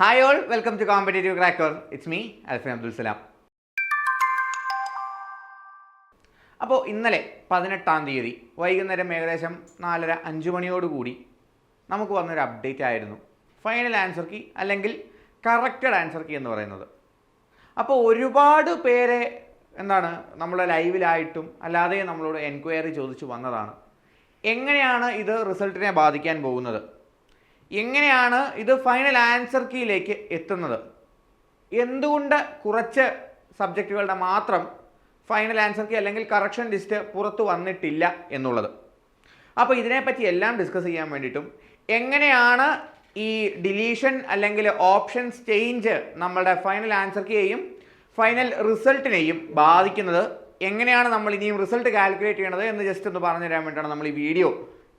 Hi all, welcome to Competitive Cracker. It's me, Alfin Abdul Salam. അപ്പോൾ ഇന്നലെ 18-ാം തീയതി വൈകുന്നേരം ഏകദേശം 4:30-5 മണിയോടുകൂടി നമുക്ക് വന്നൊരു അപ്ഡേറ്റ് ആയിരുന്നു ഫൈനൽ ആൻസർ കീ അല്ലെങ്കിൽ കറക്റ്റഡ് ആൻസർ കീ എന്ന് പറയുന്നത്. അപ്പോൾ ഒരുപാട് പേരെ നമ്മളെ ലൈവിലായിട്ടും അല്ലാതെ നമ്മളോട് എൻക്വയറി ചോദിച്ചു വന്നതാണ്, എങ്ങനെയാണ് ഇത് റിസൾട്ടിനെ ബാധിക്കാൻ പോകുന്നത്, എങ്ങനെയാണ് ഇത് ഫൈനൽ ആൻസർ കീയിലേക്ക് എത്തുന്നത്, എന്തുകൊണ്ട് കുറച്ച് സബ്ജക്റ്റുകളുടെ മാത്രം ഫൈനൽ ആൻസർ കീ അല്ലെങ്കിൽ കറക്ഷൻ ലിസ്റ്റ് പുറത്തു വന്നിട്ടില്ല എന്നുള്ളത്. അപ്പോൾ ഇതിനെപ്പറ്റി എല്ലാം ഡിസ്കസ് ചെയ്യാൻ വേണ്ടിയിട്ടും എങ്ങനെയാണ് ഈ ഡിലീഷൻ അല്ലെങ്കിൽ ഓപ്ഷൻസ് ചേഞ്ച് നമ്മളുടെ ഫൈനൽ ആൻസർ കീയെയും ഫൈനൽ റിസൾട്ടിനെയും ബാധിക്കുന്നത്, എങ്ങനെയാണ് നമ്മൾ ഇനിയും റിസൾട്ട് കാൽക്കുലേറ്റ് ചെയ്യണത് എന്ന് ജസ്റ്റ് ഒന്ന് പറഞ്ഞു തരാൻ വേണ്ടിയിട്ടാണ് നമ്മൾ ഈ വീഡിയോ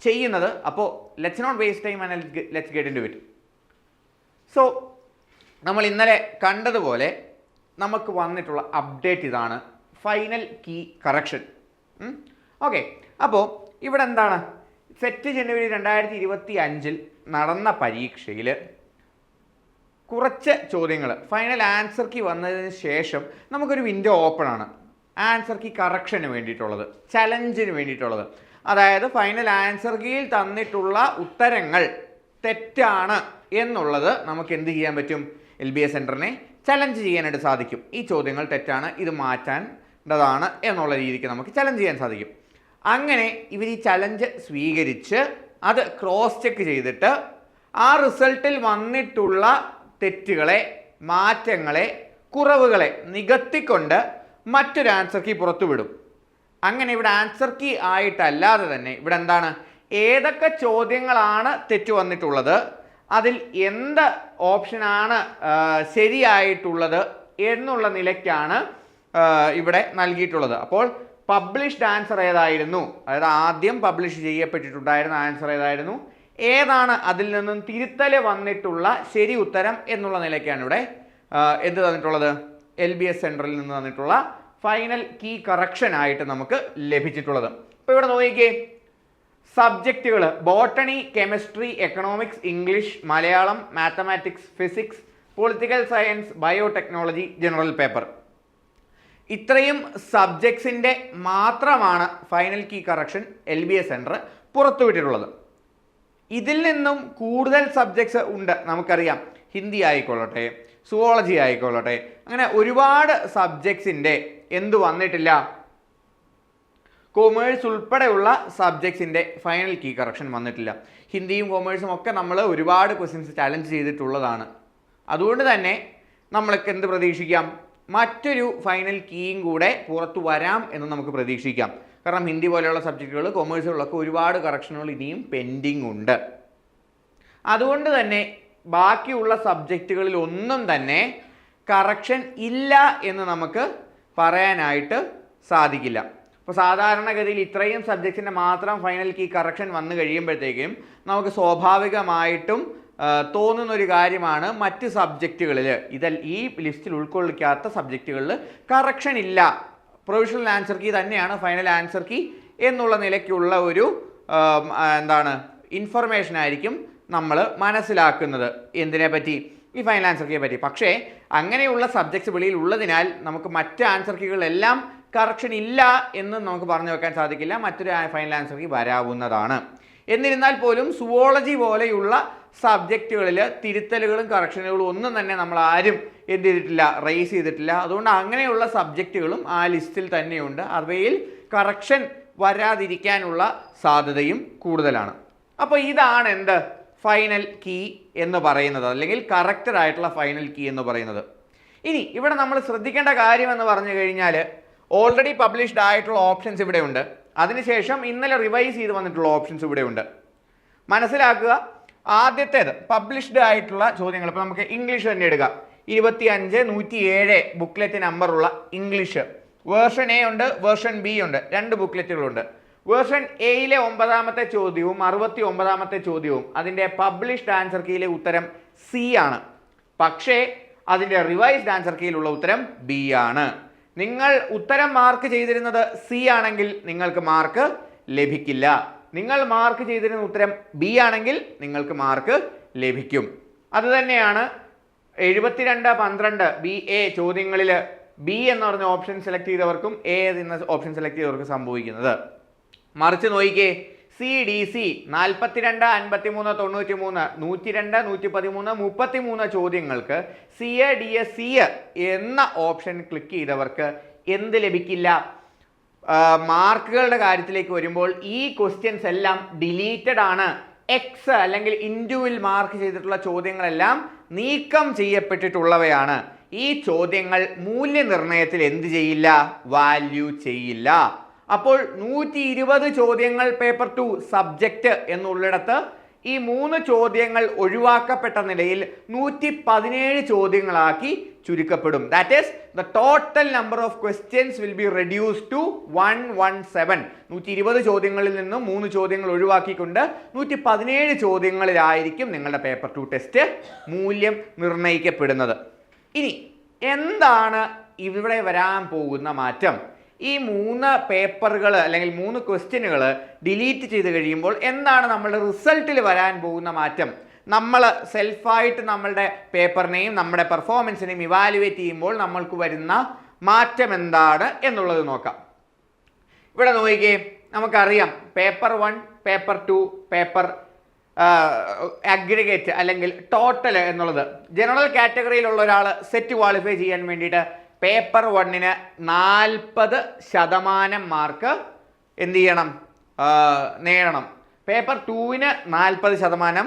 ചെയ്യുന്നത്. അപ്പോൾ let's not waste time and let's get into it. So നമ്മൾ ഇന്നലെ കണ്ടതുപോലെ നമുക്ക് വന്നിട്ടുള്ള അപ്ഡേറ്റ് ഇതാണ്, ഫൈനൽ കീ കറക്ഷൻ. ഓക്കെ, അപ്പോൾ ഇവിടെ എന്താണ്, സെറ്റ് ജനുവരി 2025 നടന്ന പരീക്ഷയിൽ കുറച്ച് ചോദ്യങ്ങൾ ഫൈനൽ ആൻസർ കീ വന്നതിന് ശേഷം നമുക്കൊരു വിൻഡോ ഓപ്പൺ ആണ് ആൻസർ കീ കറക്ഷന് വേണ്ടിയിട്ടുള്ളത്, ചലഞ്ചിന് വേണ്ടിയിട്ടുള്ളത്. അതായത് ഫൈനൽ ആൻസർ കീയിൽ തന്നിട്ടുള്ള ഉത്തരങ്ങൾ തെറ്റാണ് എന്നുള്ളത് നമുക്ക് എന്ത് ചെയ്യാൻ പറ്റും, LBS സെൻറ്ററിനെ ചലഞ്ച് ചെയ്യാനായിട്ട് സാധിക്കും. ഈ ചോദ്യങ്ങൾ തെറ്റാണ്, ഇത് മാറ്റാണ്ടതാണ് എന്നുള്ള രീതിക്ക് നമുക്ക് ചലഞ്ച് ചെയ്യാൻ സാധിക്കും. അങ്ങനെ ഇവർ ഈ ചലഞ്ച് സ്വീകരിച്ച് അത് ക്രോസ് ചെക്ക് ചെയ്തിട്ട് ആ റിസൾട്ടിൽ വന്നിട്ടുള്ള തെറ്റുകളെ, മാറ്റങ്ങളെ, കുറവുകളെ നികത്തിക്കൊണ്ട് മറ്റൊരു ആൻസർ കീ പുറത്തുവിടും. അങ്ങനെ ഇവിടെ ആൻസർ കീ ആയിട്ടല്ലാതെ തന്നെ ഇവിടെ ഏതൊക്കെ ചോദ്യങ്ങളാണ് തെറ്റു വന്നിട്ടുള്ളത്, അതിൽ എന്ത് ഓപ്ഷനാണ് ശരിയായിട്ടുള്ളത് എന്നുള്ള നിലയ്ക്കാണ് ഇവിടെ നൽകിയിട്ടുള്ളത്. അപ്പോൾ പബ്ലിഷ്ഡ് ആൻസർ ഏതായിരുന്നു, അതായത് ആദ്യം പബ്ലിഷ് ചെയ്യപ്പെട്ടിട്ടുണ്ടായിരുന്ന ആൻസർ ഏതായിരുന്നു, ഏതാണ് അതിൽ നിന്നും തിരുത്തൽ വന്നിട്ടുള്ള ശരി ഉത്തരം എന്നുള്ള നിലയ്ക്കാണ് ഇവിടെ എന്ത് തന്നിട്ടുള്ളത്, LBS സെൻറ്ററിൽ നിന്ന് തന്നിട്ടുള്ള ഫൈനൽ കീ കറക്ഷൻ ആയിട്ട് നമുക്ക് ലഭിച്ചിട്ടുള്ളത്. ഇപ്പോൾ ഇവിടെ നോക്കിക്കേ, സബ്ജക്റ്റുകൾ botany, chemistry, economics, English, Malayalam, mathematics, physics, political science, biotechnology, general paper, ഇത്രയും സബ്ജക്ട്സിൻ്റെ മാത്രമാണ് final key correction LBS centre പുറത്തുവിട്ടിട്ടുള്ളത്. ഇതിൽ നിന്നും കൂടുതൽ സബ്ജക്ട്സ് ഉണ്ട്, നമുക്കറിയാം. ഹിന്ദി ആയിക്കൊള്ളട്ടെ, സുവോളജി ആയിക്കൊള്ളട്ടെ, അങ്ങനെ ഒരുപാട് സബ്ജക്ട്സിൻ്റെ എന്തു വന്നിട്ടില്ല, കൊമേഴ്സ് ഉൾപ്പെടെയുള്ള സബ്ജക്ട്സിൻ്റെ ഫൈനൽ കീ കറക്ഷൻ വന്നിട്ടില്ല. ഹിന്ദിയും കൊമേഴ്സും ഒക്കെ നമ്മൾ ഒരുപാട് ക്വസ്റ്റ്യൻസ് ചാലഞ്ച് ചെയ്തിട്ടുള്ളതാണ്. അതുകൊണ്ട് തന്നെ നമ്മൾക്ക് എന്ത് പ്രതീക്ഷിക്കാം, മറ്റൊരു ഫൈനൽ കീയും കൂടെ പുറത്തു വരാം എന്ന് നമുക്ക് പ്രതീക്ഷിക്കാം. കാരണം ഹിന്ദി പോലെയുള്ള സബ്ജക്റ്റുകൾ, കൊമേഴ്സുകളൊക്കെ ഒരുപാട് കറക്ഷനുകൾ ഇനിയും പെൻഡിങ് ഉണ്ട്. അതുകൊണ്ട് തന്നെ ബാക്കിയുള്ള സബ്ജക്റ്റുകളിൽ ഒന്നും തന്നെ കറക്ഷൻ ഇല്ല എന്ന് നമുക്ക് പറയാനായിട്ട് സാധിക്കില്ല. അപ്പോൾ സാധാരണഗതിയിൽ ഇത്രയും സബ്ജക്റ്റിൻ്റെ മാത്രം ഫൈനൽ കീ കറക്ഷൻ വന്നു കഴിയുമ്പോഴത്തേക്കും നമുക്ക് സ്വാഭാവികമായിട്ടും തോന്നുന്നൊരു കാര്യമാണ്, മറ്റ് സബ്ജക്റ്റുകളിൽ ഈ ലിസ്റ്റിൽ ഉൾക്കൊള്ളിക്കാത്ത സബ്ജക്റ്റുകളിൽ കറക്ഷൻ ഇല്ല, പ്രൊവിഷണൽ ആൻസർ കീ തന്നെയാണ് ഫൈനൽ ആൻസർ കീ എന്നുള്ള നിലയ്ക്കുള്ള ഒരു ഇൻഫർമേഷൻ ആയിരിക്കും നമ്മൾ മനസ്സിലാക്കുന്നത്. എന്തിനെ പറ്റി, ഈ ഫൈനൽ ആൻസർ കീയെ പറ്റി. പക്ഷേ അങ്ങനെയുള്ള സബ്ജക്ട്സ് വെളിയിൽ ഉള്ളതിനാൽ നമുക്ക് മറ്റ് ആൻസർ കീകളെല്ലാം കറക്ഷൻ ഇല്ല എന്ന് നമുക്ക് പറഞ്ഞു വെക്കാൻ സാധിക്കില്ല, മറ്റൊരു ഫൈനൽ ആൻസർ കീ വരാവുന്നതാണ്. എന്നിരുന്നാൽ പോലും സുവോളജി പോലെയുള്ള സബ്ജക്റ്റുകളിൽ തിരുത്തലുകളും കറക്ഷനുകളും ഒന്നും തന്നെ നമ്മൾ ആരും എന്ത് ചെയ്തിട്ടില്ല, റേസ് ചെയ്തിട്ടില്ല. അതുകൊണ്ട് അങ്ങനെയുള്ള സബ്ജക്റ്റുകളും ആ ലിസ്റ്റിൽ തന്നെയുണ്ട്, അവയിൽ കറക്ഷൻ വരാതിരിക്കാനുള്ള സാധ്യതയും കൂടുതലാണ്. അപ്പോൾ ഇതാണ് എന്ത് ഫൈനൽ കീ എന്ന് പറയുന്നത്, അല്ലെങ്കിൽ കറക്റ്റഡ് ആയിട്ടുള്ള ഫൈനൽ കീ എന്ന് പറയുന്നത്. ഇനി ഇവിടെ നമ്മൾ ശ്രദ്ധിക്കേണ്ട കാര്യം എന്ന് പറഞ്ഞു കഴിഞ്ഞാൽ, ഓൾറെഡി പബ്ലിഷ്ഡ് ആയിട്ടുള്ള ഓപ്ഷൻസ് ഇവിടെ ഉണ്ട്, അതിനുശേഷം ഇന്നലെ റിവൈസ് ചെയ്ത് വന്നിട്ടുള്ള ഓപ്ഷൻസ് ഇവിടെ ഉണ്ട്. മനസ്സിലാക്കുക, ആദ്യത്തേത് പബ്ലിഷ്ഡ് ആയിട്ടുള്ള ചോദ്യങ്ങൾ. ഇപ്പോൾ നമുക്ക് ഇംഗ്ലീഷ് തന്നെ എടുക്കാം. 25-107 ബുക്ക്ലെറ്റ് നമ്പറുള്ള ഇംഗ്ലീഷ് വേർഷൻ A ഉണ്ട്, വേർഷൻ B ഉണ്ട്, 2 ബുക്ക്ലെറ്റുകളുണ്ട്. വേർഷൻ എയിലെ 9ാമത്തെ ചോദ്യവും 69ാമത്തെ ചോദ്യവും അതിൻ്റെ പബ്ലിഷ്ഡ് ആൻസർ കീയിലെ ഉത്തരം C ആണ്. പക്ഷേ അതിൻ്റെ റിവൈസ്ഡ് ആൻസർ കീയിലുള്ള ഉത്തരം B ആണ്. നിങ്ങൾ ഉത്തരം മാർക്ക് ചെയ്തിരുന്നത് C ആണെങ്കിൽ നിങ്ങൾക്ക് മാർക്ക് ലഭിക്കില്ല. നിങ്ങൾ മാർക്ക് ചെയ്തിരുന്ന ഉത്തരം B ആണെങ്കിൽ നിങ്ങൾക്ക് മാർക്ക് ലഭിക്കും. അതുതന്നെയാണ് 72-12 BA ചോദ്യങ്ങളിൽ ബി എന്ന് പറഞ്ഞ ഓപ്ഷൻ സെലക്ട് ചെയ്തവർക്കും എ എന്ന ഓപ്ഷൻ സെലക്ട് ചെയ്തവർക്കും സംഭവിക്കുന്നത്. മറിച്ച് നോക്കിക്കേ, CDC 42, 53, 93, 102, 113, 33 ചോദ്യങ്ങൾക്ക് CA എന്ന ഓപ്ഷൻ ക്ലിക്ക് ചെയ്തവർക്ക് എന്ത് ലഭിക്കില്ല? മാർക്കുകളുടെ കാര്യത്തിലേക്ക് വരുമ്പോൾ ഈ ക്വസ്റ്റ്യൻസ് എല്ലാം ഡിലീറ്റഡ് ആണ്. എക്സ് അല്ലെങ്കിൽ ഇൻഡുവിൽ മാർക്ക് ചെയ്തിട്ടുള്ള ചോദ്യങ്ങളെല്ലാം നീക്കം ചെയ്യപ്പെട്ടിട്ടുള്ളവയാണ്. ഈ ചോദ്യങ്ങൾ മൂല്യനിർണ്ണയത്തിൽ എന്ത് ചെയ്യില്ല? വാല്യൂ ചെയ്യില്ല. അപ്പോൾ 120 ചോദ്യങ്ങൾ പേപ്പർ 2 സബ്ജക്റ്റ് എന്നുള്ളിടത്ത് ഈ 3 ചോദ്യങ്ങൾ ഒഴിവാക്കപ്പെട്ട നിലയിൽ 117 ചോദ്യങ്ങളാക്കി ചുരുക്കപ്പെടും. That is the total number of questions will be reduced to 117. 120 ചോദ്യങ്ങളിൽ നിന്നും 3 ചോദ്യങ്ങൾ ഒഴിവാക്കിക്കൊണ്ട് 117 ചോദ്യങ്ങളിലായിരിക്കും നിങ്ങളുടെ പേപ്പർ 2 ടെസ്റ്റ് മൂല്യം നിർണ്ണയിക്കപ്പെടുന്നത്. ഇനി എന്താണ് ഇവിടെ വരാൻ പോകുന്ന മാറ്റം? ഈ 3 പേപ്പറുകൾ അല്ലെങ്കിൽ 3 ക്വസ്റ്റ്യനുകൾ ഡിലീറ്റ് ചെയ്ത് കഴിയുമ്പോൾ എന്താണ് നമ്മളുടെ റിസൾട്ടിൽ വരാൻ പോകുന്ന മാറ്റം? നമ്മൾ സെൽഫായിട്ട് നമ്മളുടെ പേപ്പറിനെയും നമ്മുടെ പെർഫോമൻസിനെയും ഇവാലുവേറ്റ് ചെയ്യുമ്പോൾ നമ്മൾക്ക് വരുന്ന മാറ്റം എന്താണ് എന്നുള്ളത് നോക്കാം. ഇവിടെ നോക്കിക്കേ, നമുക്കറിയാം പേപ്പർ 1, പേപ്പർ 2, പേപ്പർ അഗ്രിഗേറ്റ് അല്ലെങ്കിൽ ടോട്ടൽ എന്നുള്ളത് ജനറൽ കാറ്റഗറിയിലുള്ള ഒരാൾ സെറ്റ് ക്വാളിഫൈ ചെയ്യാൻ വേണ്ടിയിട്ട് പേപ്പർ 1-ന് 40% മാർക്ക് എന്ത് ചെയ്യണം? നേടണം. പേപ്പർ 2-ന് 40%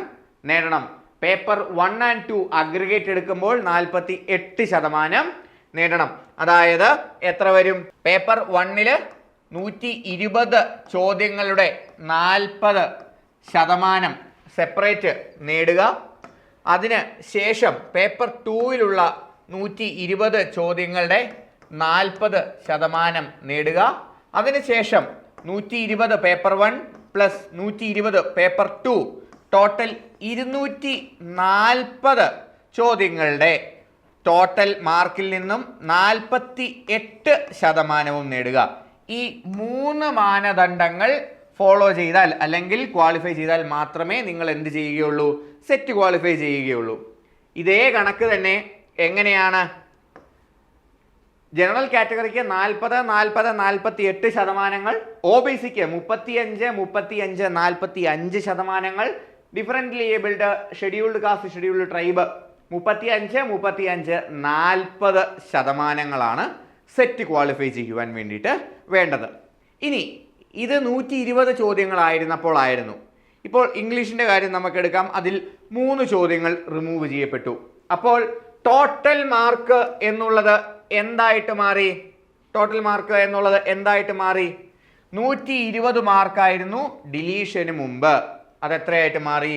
നേടണം. പേപ്പർ 1 and 2 അഗ്രിഗേറ്റ് എടുക്കുമ്പോൾ 48% നേടണം. അതായത് എത്ര വരും? പേപ്പർ 1-ല് 120 ചോദ്യങ്ങളുടെ 40% സെപ്പറേറ്റ് നേടുക. അതിന് ശേഷം പേപ്പർ 2-ലുള്ള 120 ചോദ്യങ്ങളുടെ 40% നേടുക. അതിനുശേഷം 120 പേപ്പർ 1 പ്ലസ് 120 പേപ്പർ 2 ടോട്ടൽ 240 ചോദ്യങ്ങളുടെ ടോട്ടൽ മാർക്കിൽ നിന്നും 48% നേടുക. ഈ 3 മാനദണ്ഡങ്ങൾ ഫോളോ ചെയ്താൽ അല്ലെങ്കിൽ ക്വാളിഫൈ ചെയ്താൽ മാത്രമേ നിങ്ങൾ എന്ത് ചെയ്യുകയുള്ളൂ? സെറ്റ് ക്വാളിഫൈ ചെയ്യുകയുള്ളൂ. ഇതേ കണക്ക് തന്നെ എങ്ങനെയാണ്? ജനറൽ കാറ്റഗറിക്ക് 40, 40, 48%, OBCക്ക് 35, 35, 45%, differently abled, scheduled caste, scheduled tribe 35, 35, 40% set qualify ചെയ്യുവാൻ വേണ്ടിയിട്ട് വേണ്ടത്. ഇനി ഇത് 120 ചോദ്യങ്ങളായിരുന്നപ്പോൾ ആയിരുന്നു. ഇപ്പോൾ ഇംഗ്ലീഷിൻ്റെ കാര്യം നമുക്കെടുക്കാം. അതിൽ 3 ചോദ്യങ്ങൾ റിമൂവ് ചെയ്യപ്പെട്ടു. അപ്പോൾ ടോട്ടൽ മാർക്ക് എന്നുള്ളത് എന്തായിട്ട് മാറി? ടോട്ടൽ മാർക്ക് എന്നുള്ളത് എന്തായിട്ട് മാറി? 120 മാർക്കായിരുന്നു ഡിലീഷന് മുമ്പ്. അതെത്രയായിട്ട് മാറി?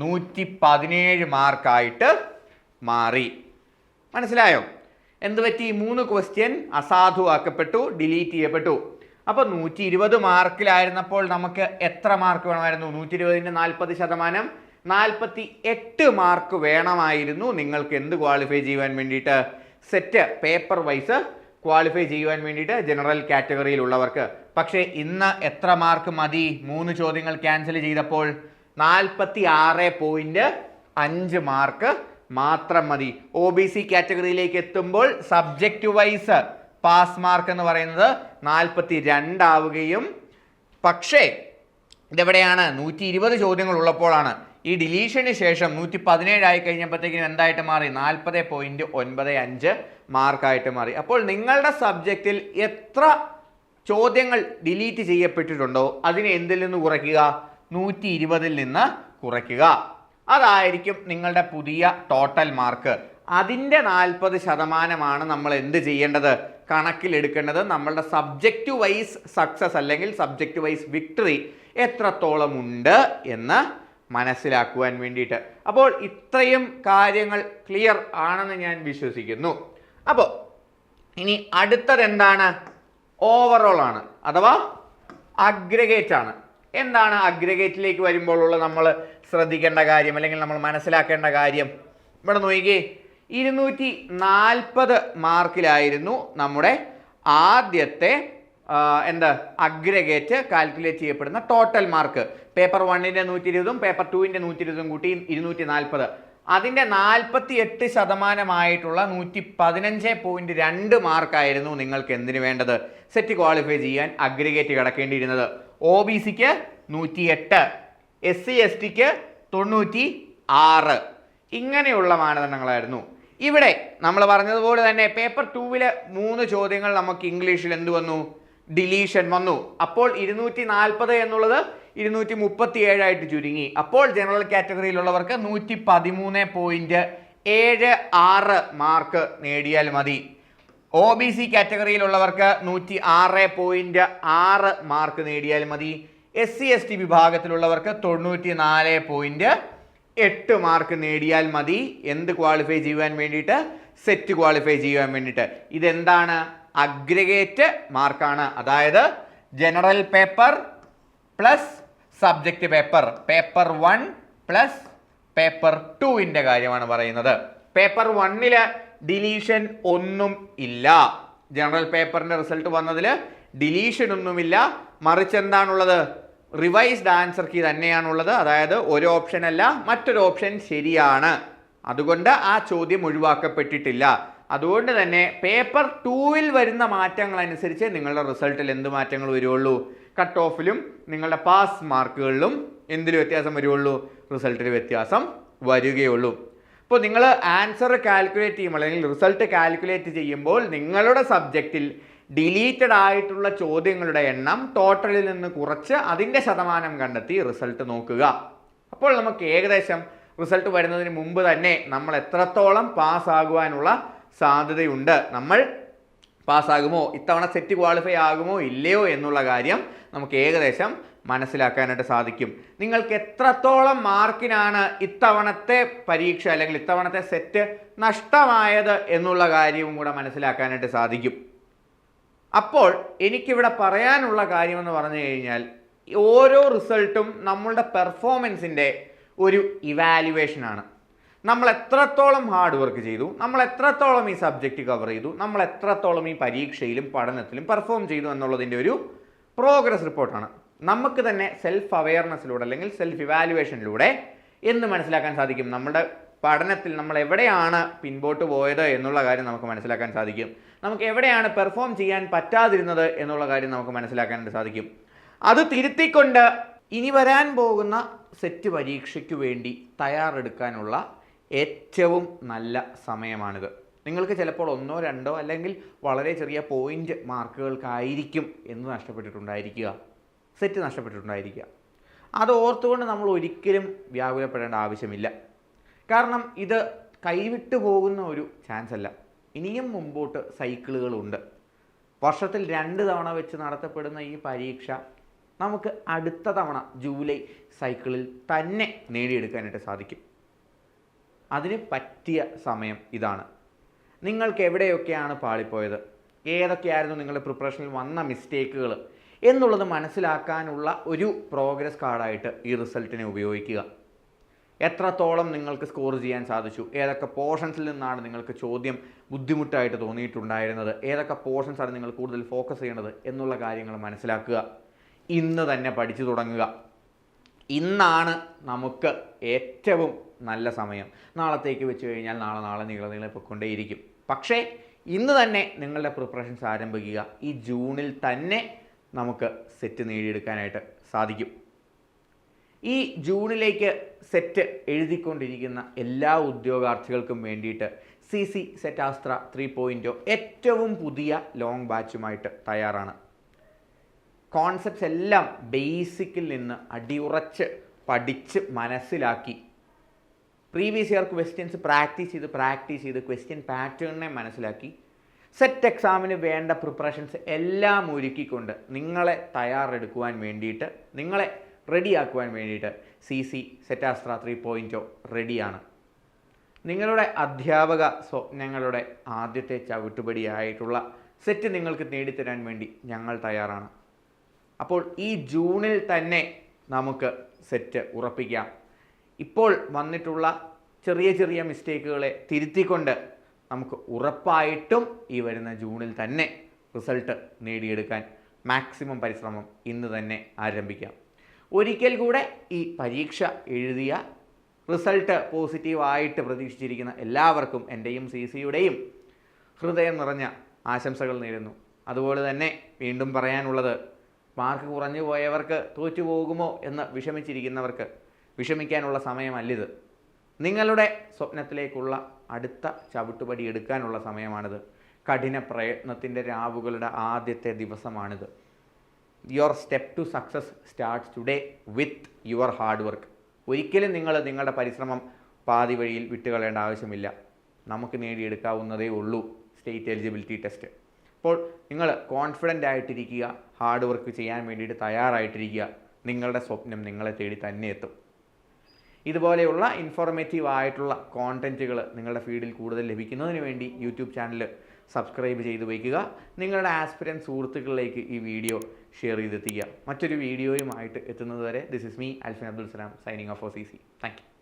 117 മാർക്കായിട്ട് മാറി. മനസ്സിലായോ? എന്ത് പറ്റി? 3 ക്വസ്റ്റ്യൻ അസാധുവാക്കപ്പെട്ടു, ഡിലീറ്റ് ചെയ്യപ്പെട്ടു. അപ്പോൾ 120 മാർക്കിലായിരുന്നപ്പോൾ നമുക്ക് എത്ര മാർക്ക് വേണമായിരുന്നു? 120-ൻ്റെ 40%, 48 മാർക്ക് വേണമായിരുന്നു നിങ്ങൾക്ക് എന്ത് ക്വാളിഫൈ ചെയ്യുവാൻ വേണ്ടിയിട്ട്? സെറ്റ് പേപ്പർ വൈസ് ക്വാളിഫൈ ചെയ്യുവാൻ വേണ്ടിയിട്ട് ജനറൽ കാറ്റഗറിയിലുള്ളവർക്ക്. പക്ഷേ ഇന്ന് എത്ര മാർക്ക് മതി? 3 ചോദ്യങ്ങൾ ക്യാൻസൽ ചെയ്തപ്പോൾ 46.5 മാർക്ക് മാത്രം മതി. OBC കാറ്റഗറിയിലേക്ക് എത്തുമ്പോൾ സബ്ജക്റ്റ് വൈസ് പാസ് മാർക്ക് എന്ന് പറയുന്നത് 42 ആവുകയും, പക്ഷേ ഇതെവിടെയാണ്? 120 ചോദ്യങ്ങൾ ഉള്ളപ്പോഴാണ്. ഈ ഡിലീഷന് ശേഷം 117 ആയി കഴിഞ്ഞപ്പോഴത്തേക്കും എന്തായിട്ട് മാറി? 40.95 മാർക്കായിട്ട് മാറി. അപ്പോൾ നിങ്ങളുടെ സബ്ജക്റ്റിൽ എത്ര ചോദ്യങ്ങൾ ഡിലീറ്റ് ചെയ്യപ്പെട്ടിട്ടുണ്ടോ അതിനെ എന്തിൽ നിന്ന് കുറയ്ക്കുക? 120-ൽ നിന്ന് കുറയ്ക്കുക. അതായിരിക്കും നിങ്ങളുടെ പുതിയ ടോട്ടൽ മാർക്ക്. അതിൻ്റെ 40% നമ്മൾ എന്ത് ചെയ്യേണ്ടത്? കണക്കിലെടുക്കേണ്ടത്. നമ്മളുടെ സബ്ജക്റ്റ് വൈസ് സക്സസ് അല്ലെങ്കിൽ സബ്ജക്റ്റ് വൈസ് വിക്ടറി എത്രത്തോളം ഉണ്ട് എന്ന് മനസ്സിലാക്കുവാൻ വേണ്ടിയിട്ട്. അപ്പോൾ ഇത്രയും കാര്യങ്ങൾ ക്ലിയർ ആണെന്ന് ഞാൻ വിശ്വസിക്കുന്നു. അപ്പോൾ ഇനി അടുത്തത് എന്താണ്? ഓവറോൾ ആണ്, അഥവാ അഗ്രിഗേറ്റ് ആണ്. എന്താണ് അഗ്രിഗേറ്റിലേക്ക് വരുമ്പോഴുള്ള നമ്മൾ ശ്രദ്ധിക്കേണ്ട കാര്യം അല്ലെങ്കിൽ നമ്മൾ മനസ്സിലാക്കേണ്ട കാര്യം? ഇവിടെ നോക്കിക്കേ, 240 മാർക്കിലായിരുന്നു നമ്മുടെ ആദ്യത്തെ അഗ്രിഗേറ്റ് കാൽക്കുലേറ്റ് ചെയ്യപ്പെടുന്ന ടോട്ടൽ മാർക്ക്. പേപ്പർ 1-ൻ്റെ 120-ഉം പേപ്പർ 2-ൻ്റെ 120-ഉം കൂട്ടി 240. അതിൻ്റെ 48% 115.2 മാർക്കായിരുന്നു നിങ്ങൾക്ക് എന്തിനു വേണ്ടത്? സെറ്റ് ക്വാളിഫൈ ചെയ്യാൻ അഗ്രിഗേറ്റ് കിടക്കേണ്ടിയിരുന്നത്. ഒ ബി സിക്ക് 108, SC STക്ക് 96. ഇങ്ങനെയുള്ള മാനദണ്ഡങ്ങളായിരുന്നു. ഇവിടെ നമ്മൾ പറഞ്ഞതുപോലെ തന്നെ പേപ്പർ 2 3 ചോദ്യങ്ങൾ നമുക്ക് ഇംഗ്ലീഷിൽ എന്ത് വന്നു? ഡിലീഷൻ വന്നു. അപ്പോൾ 240 എന്നുള്ളത് 237 ആയിട്ട് ചുരുങ്ങി. അപ്പോൾ ജനറൽ കാറ്റഗറിയിലുള്ളവർക്ക് 113.76 മാർക്ക് നേടിയാൽ മതി. ഒ ബി സി കാറ്റഗറിയിലുള്ളവർക്ക് 106.6 മാർക്ക് നേടിയാൽ മതി. SC ST വിഭാഗത്തിലുള്ളവർക്ക് 94.8 മാർക്ക് നേടിയാൽ മതി. എന്ത് ക്വാളിഫൈ ചെയ്യുവാൻ വേണ്ടിയിട്ട്? സെറ്റ് ക്വാളിഫൈ ചെയ്യുവാൻ വേണ്ടിയിട്ട്. ഇതെന്താണ്? അഗ്രിഗേറ്റ് മാർക്കാണ്. അതായത് general paper plus subject paper, paper 1 plus paper 2ന്റെ കാര്യമാണ് പറയുന്നത്. പേപ്പർ 1 ഡിലീഷൻ ഒന്നും ഇല്ല. ജനറൽ പേപ്പറിന്റെ റിസൾട്ട് വന്നതിൽ ഡിലീഷൻ ഒന്നുമില്ല. മറിച്ച് എന്താണുള്ളത്? റിവൈസ്ഡ് ആൻസർ കീ തന്നെയാണുള്ളത്. അതായത് ഒരു ഓപ്ഷൻ അല്ല, മറ്റൊരു ഓപ്ഷൻ ശരിയാണ്. അതുകൊണ്ട് ആ ചോദ്യം ഒഴിവാക്കപ്പെട്ടിട്ടില്ല. അതുകൊണ്ട് തന്നെ പേപ്പർ 2 വരുന്ന മാറ്റങ്ങൾ അനുസരിച്ച് നിങ്ങളുടെ റിസൾട്ടിൽ എന്ത് മാറ്റങ്ങൾ വരുള്ളൂ? കട്ട് ഓഫിലും നിങ്ങളുടെ പാസ് മാർക്കുകളിലും എന്തിൽ വ്യത്യാസം വരുള്ളൂ? റിസൾട്ടിൽ വ്യത്യാസം വരികയുള്ളൂ. അപ്പോൾ നിങ്ങൾ ആൻസർ കാൽക്കുലേറ്റ് ചെയ്യുമ്പോൾ അല്ലെങ്കിൽ റിസൾട്ട് കാൽക്കുലേറ്റ് ചെയ്യുമ്പോൾ നിങ്ങളുടെ സബ്ജക്റ്റിൽ ഡിലീറ്റഡ് ആയിട്ടുള്ള ചോദ്യങ്ങളുടെ എണ്ണം ടോട്ടലിൽ നിന്ന് കുറച്ച് അതിൻ്റെ ശതമാനം കണ്ടെത്തി റിസൾട്ട് നോക്കുക. അപ്പോൾ നമുക്ക് ഏകദേശം റിസൾട്ട് വരുന്നതിന് മുമ്പ് തന്നെ നമ്മൾ എത്രത്തോളം പാസ്സാകുവാനുള്ള സാധ്യതയുണ്ട്, നമ്മൾ പാസ്സാകുമോ, ഇത്തവണ സെറ്റ് ക്വാളിഫൈ ആകുമോ ഇല്ലയോ എന്നുള്ള കാര്യം നമുക്ക് ഏകദേശം മനസ്സിലാക്കാനായിട്ട് സാധിക്കും. നിങ്ങൾക്ക് എത്രത്തോളം മാർക്കിനാണ് ഇത്തവണത്തെ പരീക്ഷ അല്ലെങ്കിൽ ഇത്തവണത്തെ സെറ്റ് നഷ്ടമായത് എന്നുള്ള കാര്യവും കൂടെ മനസ്സിലാക്കാനായിട്ട് സാധിക്കും. അപ്പോൾ എനിക്കിവിടെ പറയാനുള്ള കാര്യമെന്ന് പറഞ്ഞു കഴിഞ്ഞാൽ ഓരോ റിസൾട്ടും നമ്മളുടെ പെർഫോമൻസിൻ്റെ ഒരു ഇവാലുവേഷനാണ്. നമ്മൾ എത്രത്തോളം ഹാർഡ് വർക്ക് ചെയ്തു, നമ്മൾ എത്രത്തോളം ഈ സബ്ജക്റ്റ് കവർ ചെയ്തു, നമ്മൾ എത്രത്തോളം ഈ പരീക്ഷയിലും പഠനത്തിലും പെർഫോം ചെയ്തു എന്നുള്ളതിൻ്റെ ഒരു പ്രോഗ്രസ് റിപ്പോർട്ടാണ്. നമുക്ക് തന്നെ സെൽഫ് അവെയർനെസ്സിലൂടെ അല്ലെങ്കിൽ സെൽഫ് ഇവാലുവേഷനിലൂടെ എന്ന് മനസ്സിലാക്കാൻ സാധിക്കും നമ്മുടെ പഠനത്തിൽ നമ്മൾ എവിടെയാണ് പിൻപോട്ട് പോയത് എന്നുള്ള കാര്യം നമുക്ക് മനസ്സിലാക്കാൻ സാധിക്കും. നമുക്ക് എവിടെയാണ് പെർഫോം ചെയ്യാൻ പറ്റാതിരുന്നത് എന്നുള്ള കാര്യം നമുക്ക് മനസ്സിലാക്കാനായിട്ട് സാധിക്കും. അത് തിരുത്തിക്കൊണ്ട് ഇനി വരാൻ പോകുന്ന സെറ്റ് പരീക്ഷയ്ക്ക് വേണ്ടി തയ്യാറെടുക്കാനുള്ള ഏറ്റവും നല്ല സമയമാണിത്. നിങ്ങൾക്ക് ചിലപ്പോൾ 1 2 അല്ലെങ്കിൽ വളരെ ചെറിയ പോയിൻ്റ് മാർക്കുകൾക്കായിരിക്കും എന്ന് നഷ്ടപ്പെട്ടിട്ടുണ്ടായിരിക്കുക, സെറ്റ് നഷ്ടപ്പെട്ടിട്ടുണ്ടായിരിക്കുക. അത് ഓർത്തുകൊണ്ട് നമ്മൾ ഒരിക്കലും വ്യാകുലപ്പെടേണ്ട ആവശ്യമില്ല. കാരണം ഇത് കൈവിട്ടു പോകുന്ന ഒരു ചാൻസ് അല്ല. ഇനിയും മുമ്പോട്ട് സൈക്കിളുകളുണ്ട്. വർഷത്തിൽ 2 തവണ വെച്ച് നടത്തപ്പെടുന്ന ഈ പരീക്ഷ നമുക്ക് അടുത്ത തവണ ജൂലൈ സൈക്കിളിൽ തന്നെ നേടിയെടുക്കാനായിട്ട് സാധിക്കും. അതിന് പറ്റിയ സമയം ഇതാണ്. നിങ്ങൾക്ക് എവിടെയൊക്കെയാണ് പാളിപ്പോയത്, ഏതൊക്കെയായിരുന്നു നിങ്ങളുടെ പ്രിപ്പറേഷനിൽ വന്ന മിസ്റ്റേക്കുകൾ എന്നുള്ളത് മനസ്സിലാക്കാനുള്ള ഒരു പ്രോഗ്രസ് കാർഡായിട്ട് ഈ റിസൾട്ടിനെ ഉപയോഗിക്കുക. എത്രത്തോളം നിങ്ങൾക്ക് സ്കോർ ചെയ്യാൻ സാധിച്ചു, ഏതൊക്കെ പോർഷൻസിൽ നിന്നാണ് നിങ്ങൾക്ക് ചോദ്യം ബുദ്ധിമുട്ടായിട്ട് തോന്നിയിട്ടുണ്ടായിരുന്നത്, ഏതൊക്കെ പോർഷൻസാണ് നിങ്ങൾ കൂടുതൽ ഫോക്കസ് ചെയ്യേണ്ടത് എന്നുള്ള കാര്യങ്ങൾ മനസ്സിലാക്കുക. ഇന്ന് തന്നെ പഠിച്ചു തുടങ്ങുക. ഇന്നാണ് നമുക്ക് ഏറ്റവും നല്ല സമയം. നാളത്തേക്ക് വെച്ച് കഴിഞ്ഞാൽ നാളെ നീളെ പൊയ്ക്കൊണ്ടേയിരിക്കും. പക്ഷേ ഇന്ന് തന്നെ നിങ്ങളുടെ പ്രിപ്പറേഷൻസ് ആരംഭിക്കുക. ഈ ജൂണിൽ തന്നെ നമുക്ക് സെറ്റ് നേടിയെടുക്കാനായിട്ട് സാധിക്കും. ഈ ജൂണിലേക്ക് സെറ്റ് എഴുതിക്കൊണ്ടിരിക്കുന്ന എല്ലാ ഉദ്യോഗാർത്ഥികൾക്കും വേണ്ടിയിട്ട് CC സെറ്റാസ്ത്ര 3.0 ഏറ്റവും പുതിയ ലോങ് ബാച്ചുമായിട്ട് തയ്യാറാണ്. കോൺസെപ്റ്റ്സ് എല്ലാം ബേസിക്കിൽ നിന്ന് അടിയുറച്ച് പഠിച്ച് മനസ്സിലാക്കി പ്രീവിയസ് ഇയർ ക്വസ്റ്റ്യൻസ് പ്രാക്ടീസ് ചെയ്ത് ക്വസ്റ്റ്യൻ പാറ്റേണിനെ മനസ്സിലാക്കി സെറ്റ് എക്സാമിന് വേണ്ട പ്രിപ്പറേഷൻസ് എല്ലാം ഒരുക്കിക്കൊണ്ട് നിങ്ങളെ തയ്യാറെടുക്കുവാൻ വേണ്ടിയിട്ട്, നിങ്ങളെ റെഡിയാക്കുവാൻ വേണ്ടിയിട്ട് CC സെറ്റാസ്ത്ര 3.0 റെഡിയാണ്. നിങ്ങളുടെ അധ്യാപക സ്വപ്നങ്ങളുടെ ആദ്യത്തെ ചവിട്ടുപടിയായിട്ടുള്ള സെറ്റ് നിങ്ങൾക്ക് നേടിത്തരാൻ വേണ്ടി ഞങ്ങൾ തയ്യാറാണ്. അപ്പോൾ ഈ ജൂണിൽ തന്നെ നമുക്ക് സെറ്റ് ഉറപ്പിക്കാം. ഇപ്പോൾ വന്നിട്ടുള്ള ചെറിയ മിസ്റ്റേക്കുകളെ തിരുത്തിക്കൊണ്ട് നമുക്ക് ഉറപ്പായിട്ടും ഈ വരുന്ന ജൂണിൽ തന്നെ റിസൾട്ട് നേടിയെടുക്കാൻ മാക്സിമം പരിശ്രമം ഇന്ന് തന്നെ ആരംഭിക്കാം. ഒരിക്കൽ കൂടെ ഈ പരീക്ഷ എഴുതിയ റിസൾട്ട് പോസിറ്റീവായിട്ട് പ്രതീക്ഷിച്ചിരിക്കുന്ന എല്ലാവർക്കും എൻ്റെയും CCയുടെയും ഹൃദയം നിറഞ്ഞ ആശംസകൾ നേരുന്നു. അതുപോലെ തന്നെ വീണ്ടും പറയാനുള്ളത്, മാർക്ക് കുറഞ്ഞു പോയവർക്ക് തോറ്റുപോകുമോ എന്ന് വിഷമിച്ചിരിക്കുന്നവർക്ക് വിഷമിക്കാനുള്ള സമയമല്ലിത്. നിങ്ങളുടെ സ്വപ്നത്തിലേക്കുള്ള അടുത്ത ചവിട്ടുപടി എടുക്കാനുള്ള സമയമാണിത്. കഠിന പ്രയത്നത്തിൻ്റെ രാവുകളുടെ ആദ്യത്തെ ദിവസമാണിത്. Your step to success starts today with your hard work. ഒരിക്കലും നിങ്ങൾ നിങ്ങളുടെ പരിശ്രമം പാതി വഴിയിൽ വിട്ടുകളയേണ്ട ആവശ്യമില്ല. നമുക്ക് നേടിയെടുക്കാവുന്നതേ ഉള്ളൂ സ്റ്റേറ്റ് എലിജിബിലിറ്റി ടെസ്റ്റ്. അപ്പോൾ നിങ്ങൾ കോൺഫിഡൻ്റ് ആയിട്ടിരിക്കുക, ഹാർഡ് വർക്ക് ചെയ്യാൻ വേണ്ടിയിട്ട് തയ്യാറായിട്ടിരിക്കുക. നിങ്ങളുടെ സ്വപ്നം നിങ്ങളെ തേടി തന്നെ എത്തും. ഇതുപോലെയുള്ള ഇൻഫോർമേറ്റീവ് ആയിട്ടുള്ള കോണ്ടൻറ്റുകൾ നിങ്ങളുടെ ഫീഡിൽ കൂടുതൽ ലഭിക്കുന്നതിന് വേണ്ടി യൂട്യൂബ് ചാനൽ സബ്സ്ക്രൈബ് ചെയ്ത് വയ്ക്കുക. നിങ്ങളുടെ ആസ്പിരൻറ്റ് സുഹൃത്തുക്കളിലേക്ക് ഈ വീഡിയോ ഷെയർ ചെയ്തെത്തിക്കുക. മറ്റൊരു വീഡിയോയുമായിട്ട് എത്തുന്നത് വരെ this is me Alfin Abdul Salam signing off for CC. Thank U.